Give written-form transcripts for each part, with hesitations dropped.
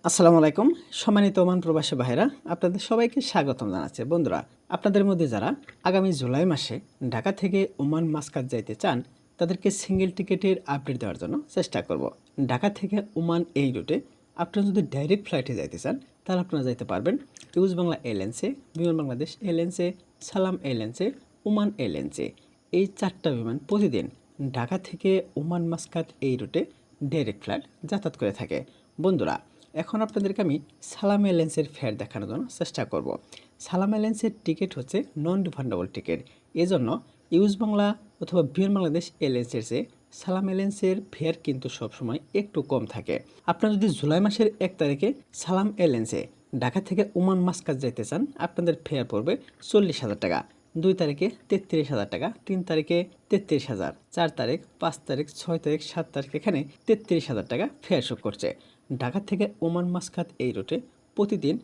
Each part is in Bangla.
আসসালামু আলাইকুম। সম্মানিত ওমান প্রবাসী ভাইরা, আপনাদের সবাইকে স্বাগতম জানাচ্ছি। বন্ধুরা, আপনাদের মধ্যে যারা আগামী জুলাই মাসে ঢাকা থেকে ওমান মাসকাত যাইতে চান, তাদেরকে সিঙ্গেল টিকেটের আপডেট দেওয়ার জন্য চেষ্টা করব। ঢাকা থেকে ওমান এই রুটে আপনারা যদি ডাইরেক্ট ফ্লাইটে যাইতে চান, তাহলে আপনারা যাইতে পারবেন ইউজ বাংলা এয়ারলাইন্সে, বিমান বাংলাদেশ এয়ারলাইন্সে, সালাম এয়ারলাইন্সে, ওমান এয়ারলাইন্সে। এই 4টা বিমান প্রতিদিন ঢাকা থেকে ওমান মাসকাত এই রুটে ডাইরেক্ট ফ্লাইট যাতায়াত করে থাকে। বন্ধুরা, এখন আপনাদেরকে আমি সালাম এয়ারলাইন্সের ফেয়ার দেখানোর জন্য চেষ্টা করব। সালাম এয়ারলাইন্সের টিকিট হচ্ছে নন রিফান্ডেবল টিকিট। এজন্য ইউজ বাংলা অথবা বিমান বাংলাদেশ এয়ারলাইন্সের চেয়ে সালাম এয়ারলাইন্সের ফেয়ার কিন্তু সবসময় একটু কম থাকে। আপনারা যদি জুলাই মাসের 1 তারিখে সালাম এয়ারলাইন্সে ঢাকা থেকে ওমান মাসকাত যেতে চান, আপনাদের ফেয়ার পড়বে 40,000 টাকা। 2 তারিখে 33,000 টাকা, 3 তারিখে 33,000, 4 তারিখ, 5 তারিখ, 6 তারিখ, 7 তারিখ এখানে 33,000 টাকা ফেয়ার শো করছে। ঢাকা থেকে ওমান মাসকাত এই রুটে প্রতিদিন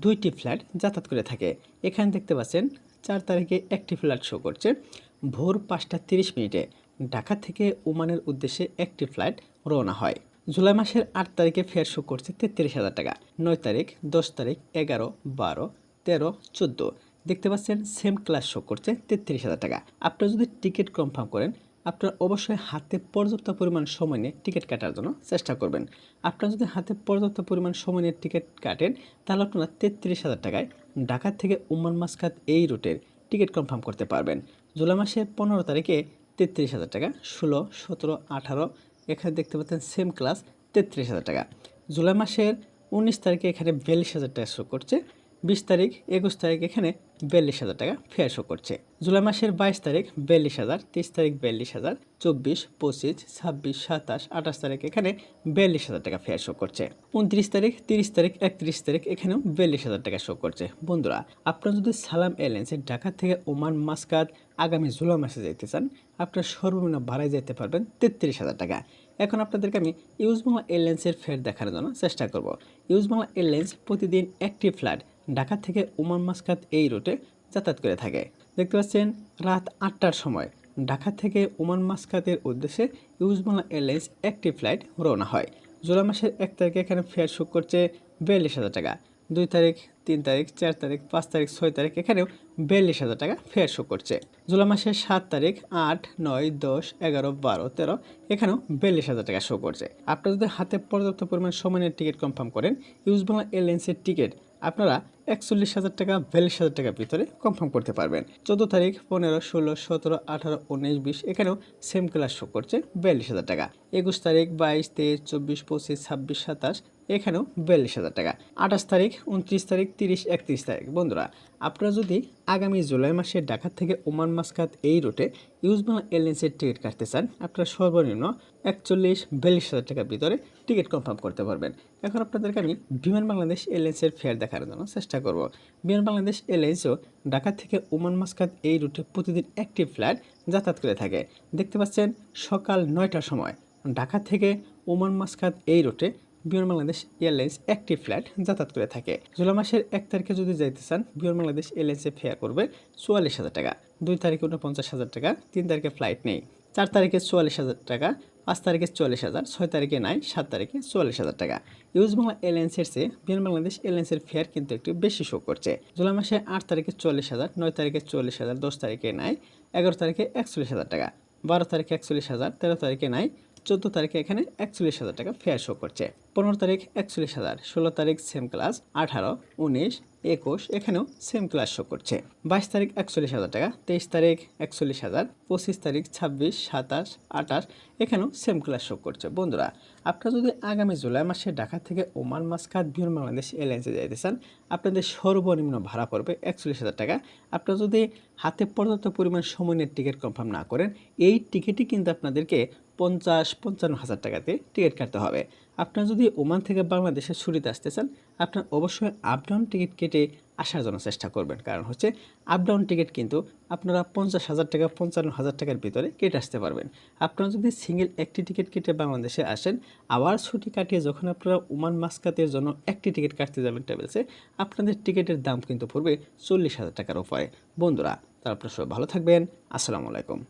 2টি ফ্লাইট যাতায়াত করে থাকে। এখানে দেখতে পাচ্ছেন 4 তারিখে একটি ফ্লাইট শো করছে ভোর 5টা 30 মিনিটে। ঢাকা থেকে ওমানের উদ্দেশ্যে একটি ফ্লাইট রওনা হয়। জুলাই মাসের 8 তারিখে ফেয়ার শো করছে 33,000 টাকা। 9 তারিখ, 10 তারিখ, 11, 12, 13, 14 দেখতে পাচ্ছেন সেম ক্লাস শো করছে 33,000 টাকা। আপনারা যদি টিকিট কনফার্ম করেন, আপনারা অবশ্যই হাতে পর্যাপ্ত পরিমাণ সময় নিয়ে টিকিট কাটার জন্য চেষ্টা করবেন। আপনারা যদি হাতে পর্যাপ্ত পরিমাণ সময় নিয়ে টিকিট কাটেন, তাহলে আপনারা 33,000 টাকায় ঢাকা থেকে ওমান মাসকাত এই রুটের টিকিট কনফার্ম করতে পারবেন। জুলাই মাসের 15 তারিখে 33,000 টাকা, 16, 17, 18 এখানে দেখতে পাচ্ছেন সেম ক্লাস 33,000 টাকা। জুলাই মাসের 19 তারিখে এখানে 42,000 টাকা শো করছে। 20 তারিখ, 21 তারিখ এখানে 42,000 টাকা ফেয়ার শো করছে। জুলাই মাসের 22 তারিখ 42,000, 23 তারিখ 42,000, 24, 25, 26, 27, 28 তারিখ এখানে 42,000 টাকা ফেয়ার শো করছে। 29 তারিখ, 30 তারিখ, 31 তারিখ এখানেও 42,000 টাকা শো করছে। বন্ধুরা, আপনারা যদি সালাম এয়ারলাইন্সে ঢাকা থেকে ওমান মাসকাত আগামী জুলাই মাসে যেতে চান, আপনার সর্বনিম্ন ভাড়ায় যেতে পারবেন 33,000 টাকা। এখন আপনাদেরকে আমি ইউজ বাংলা এয়ারলাইন্সের ফেয়ার দেখানোর জন্য চেষ্টা করব। ইউজ বাংলা এয়ারলাইন্স প্রতিদিন একটি ফ্লাইট ঢাকা থেকে ওমান মাসকাত এই রুটে যাতায়াত করে থাকে। দেখতে পাচ্ছেন রাত 8টার সময় ঢাকা থেকে ওমান মাসকাতের উদ্দেশ্যে ইউজ বাংলা এয়ারলাইন্স একটি ফ্লাইট রওনা হয়। জুলাই মাসের 1 তারিখে এখানে ফেয়ার শো করছে 42,000 টাকা। 2 তারিখ, 3 তারিখ, 4 তারিখ, 5 তারিখ, 6 তারিখ এখানেও 42,000 টাকা ফেয়ার শো করছে। জুলাই মাসের 7 তারিখ, 8, 9, 10, 11, 12, 13 এখানেও 42,000 টাকা শো করছে। আপনারা যদি হাতে পর্যাপ্ত পরিমাণ সময় নিয়ে টিকিট কনফার্ম করেন, ইউজ বাংলা এয়ারলাইন্সের টিকিট আপনারা 41,000 টাকা, 42,000 টাকার ভিতরে কনফার্ম করতে পারবেন। 14 তারিখ, 15, 16, 17, 18, 19, 20 এখানেও সেম ক্লাস শো করছে 42,000 টাকা। 21 তারিখ, 22, 23, 24, 25, 26, 27 এখানেও 42,000 টাকা। 28 তারিখ, 29 তারিখ, 30, 31 তারিখ। বন্ধুরা, আপনারা যদি আগামী জুলাই মাসে ঢাকা থেকে ওমান মাসকাত এই রুটে ইউজ বাংলা এয়ারলাইন্সের টিকিট কাটতে চান, আপনারা সর্বনিম্ন 41-42,000 টাকার ভিতরে টিকিট কনফার্ম করতে পারবেন। এখন আপনাদেরকে আমি বিমান বাংলাদেশ এয়ারলাইন্সের ফেয়ার দেখার জন্য চেষ্টা করব। বিমান বাংলাদেশ এয়ারলাইন্সও ঢাকা থেকে ওমান মাসকাত এই রুটে প্রতিদিন একটি ফ্লাইট যাতায়াত করে থাকে। দেখতে পাচ্ছেন সকাল 9টার সময় ঢাকা থেকে ওমান মাসকাত এই রুটে বিমান বাংলাদেশ এয়ারলাইন্স একটি ফ্লাইট যাতায়াত করে থাকে। জুলাই মাসের 1 তারিখে যদি যাইতে চান, বিমান বাংলাদেশ এয়ারলাইন্সে ফেয়ার করবে 44,000 টাকা। 2 তারিখে 49,000 টাকা, 3 তারিখে ফ্লাইট নেই। 4 তারিখে 44,000 টাকা, 5 তারিখে 44,000, 6 তারিখে নাই, 7 তারিখে 44,000 টাকা। ইউজ বাংলা এয়ারলাইন্সের চেয়ে বিমান বাংলাদেশ এয়ারলাইন্সের ফেয়ার কিন্তু একটু বেশি শো করছে। জুলাই মাসে 8 তারিখে 40,000, 9 তারিখে 40,000, 10 তারিখে নাই, 11 তারিখে 41,000 টাকা, 12 তারিখে 41,000, 13 তারিখে নাই, 14 তারিখে এখানে 41,000 টাকা ফেয়ার শো করছে। 15 তারিখ 41,000, 16 তারিখ সেম ক্লাস, 18, 19, 21 এখানেও সেম ক্লাস শো করছে। 22 তারিখ 41,000 টাকা, 23 তারিখ 41,000, 25 তারিখ, 26, 27, 28 এখানেও সেম ক্লাস শো করছে। বন্ধুরা, আপনারা যদি আগামী জুলাই মাসে ঢাকা থেকে ওমান মাসকাত বিমান বাংলাদেশ এয়ারলাইন্সে যেতে চান, আপনাদের সর্বনিম্ন ভাড়া পড়বে 41,000 টাকা। আপনারা যদি হাতে পর্যাপ্ত পরিমাণ সময় নিয়ে টিকিট কনফার্ম না করেন, এই টিকিটই কিন্তু আপনাদেরকে 50-55,000 টাকাতে টিকিট কাটতে হবে। আপনারা যদি ওমান থেকে বাংলাদেশের ছুটিতে আসতে চান, আপনার অবশ্যই আপ ডাউন টিকিট কেটে আসার জন্য চেষ্টা করবেন। কারণ হচ্ছে আপ ডাউন টিকিট কিন্তু আপনারা 50,000 টাকা, 55,000 টাকার ভিতরে কেটে আসতে পারবেন। আপনারা যদি সিঙ্গেল একটি টিকিট কেটে বাংলাদেশে আসেন, আবার ছুটি কাটিয়ে যখন আপনারা ওমান মাসকাতের জন্য একটি টিকিট কাটতে যাবেন ট্রাভেলসে, আপনাদের টিকিটের দাম কিন্তু পড়বে 40,000 টাকার উপরে। বন্ধুরা, তার আপনারা সবাই ভালো থাকবেন। আসসালামু আলাইকুম।